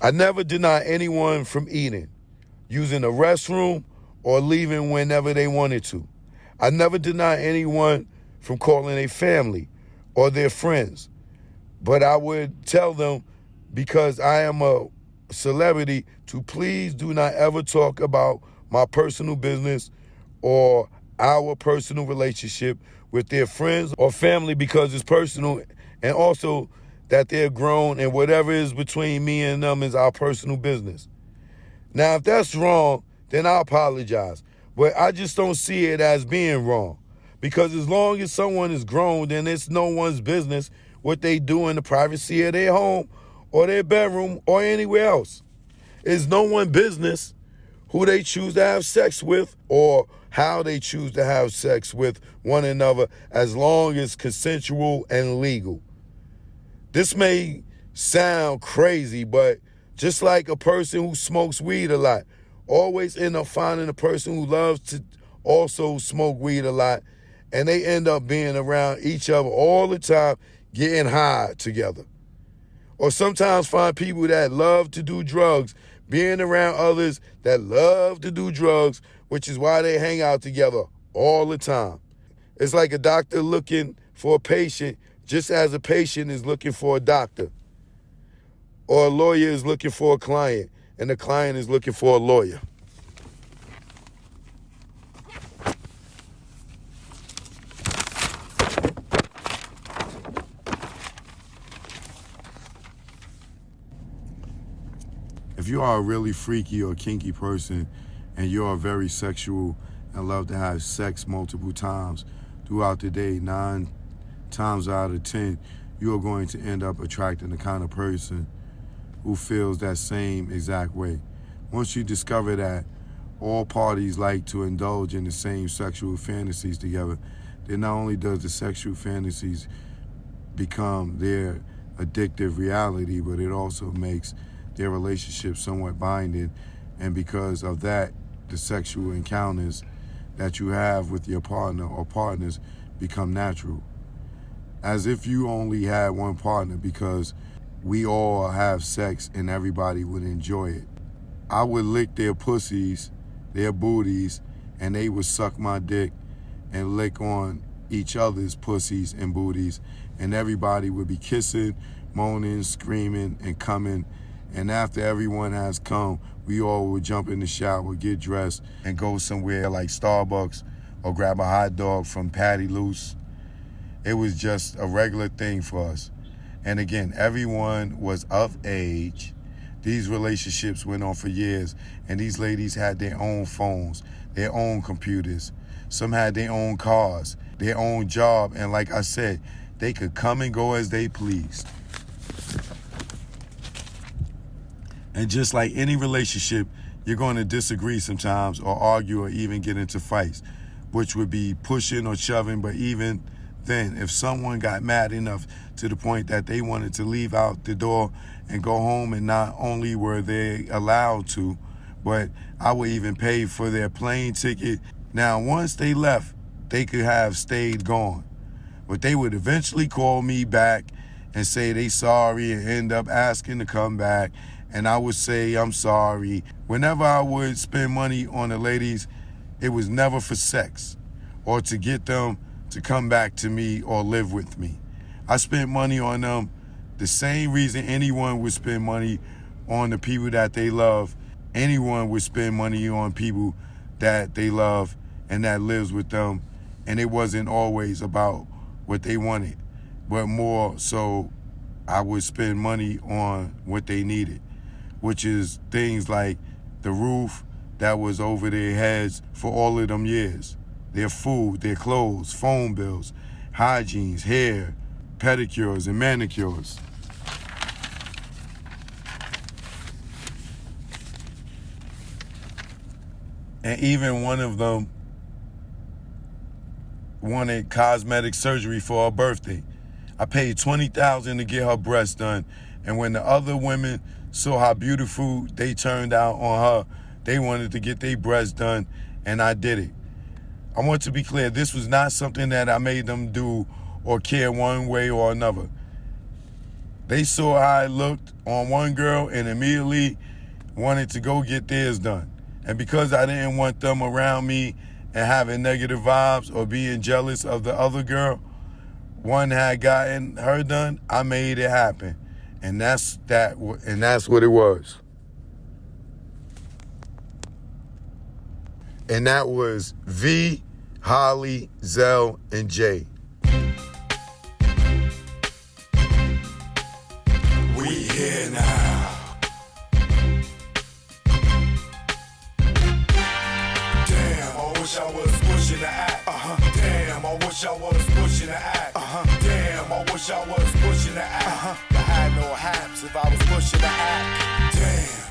I never deny anyone from eating, using the restroom, or leaving whenever they wanted to. I never deny anyone from calling a family or their friends, but I would tell them, because I am a celebrity, to please do not ever talk about my personal business or our personal relationship with their friends or family, because it's personal, and also that they're grown and whatever is between me and them is our personal business. Now, if that's wrong, then I apologize. But I just don't see it as being wrong. Because as long as someone is grown, then it's no one's business what they do in the privacy of their home or their bedroom or anywhere else. It's no one's business who they choose to have sex with or how they choose to have sex with one another, as long as consensual and legal. This may sound crazy, but just like a person who smokes weed a lot always end up finding a person who loves to also smoke weed a lot, and they end up being around each other all the time, getting high together. Or sometimes find people that love to do drugs, being around others that love to do drugs, which is why they hang out together all the time. It's like a doctor looking for a patient, just as a patient is looking for a doctor. Or a lawyer is looking for a client, and the client is looking for a lawyer. If you are a really freaky or kinky person and you are very sexual and love to have sex multiple times throughout the day, 9 times out of 10, you are going to end up attracting the kind of person who feels that same exact way. Once you discover that all parties like to indulge in the same sexual fantasies together, then not only does the sexual fantasies become their addictive reality, but it also makes their relationship somewhat binding. And because of that, the sexual encounters that you have with your partner or partners become natural. As if you only had one partner, because we all have sex and everybody would enjoy it. I would lick their pussies, their booties, and they would suck my dick and lick on each other's pussies and booties, and everybody would be kissing, moaning, screaming, and coming. And after everyone has come, we all would jump in the shower, get dressed, and go somewhere like Starbucks or grab a hot dog from Patty Loose. It was just a regular thing for us. And again, everyone was of age. These relationships went on for years, and these ladies had their own phones, their own computers. Some had their own cars, their own job, and like I said, they could come and go as they pleased. And just like any relationship, you're going to disagree sometimes or argue or even get into fights, which would be pushing or shoving. But even then, if someone got mad enough to the point that they wanted to leave out the door and go home, and not only were they allowed to, but I would even pay for their plane ticket. Now, once they left, they could have stayed gone, but they would eventually call me back and say they sorry and end up asking to come back. And I would say, I'm sorry. Whenever I would spend money on the ladies, it was never for sex or to get them to come back to me or live with me. I spent money on them the same reason anyone would spend money on the people that they love. Anyone would spend money on people that they love and that lives with them. And it wasn't always about what they wanted, but more so I would spend money on what they needed, which is things like the roof that was over their heads for all of them years, their food, their clothes, phone bills, hygienes, hair, pedicures, and manicures. And even one of them wanted cosmetic surgery for her birthday. I paid $20,000 to get her breasts done. And when the other women saw how beautiful they turned out on her, they wanted to get their breasts done, and I did it. I want to be clear, this was not something that I made them do or care one way or another. They saw how I looked on one girl and immediately wanted to go get theirs done. And because I didn't want them around me and having negative vibes or being jealous of the other girl, one had gotten her done, I made it happen. And that's what it was. And that was V, Holly, Zell, and Jay. We here now. Damn, I wish I was pushing the act. Damn, I wish I was pushing the act. Damn, I wish I was pushing the act. I had no haps if I was pushing the act. Damn.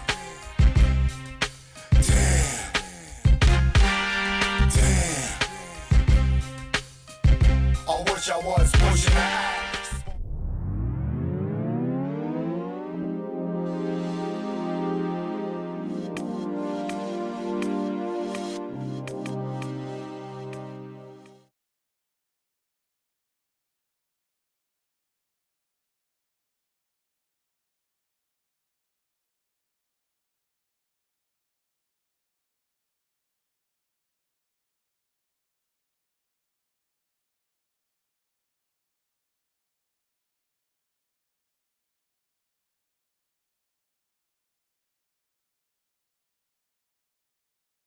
I wish I was pushing the act.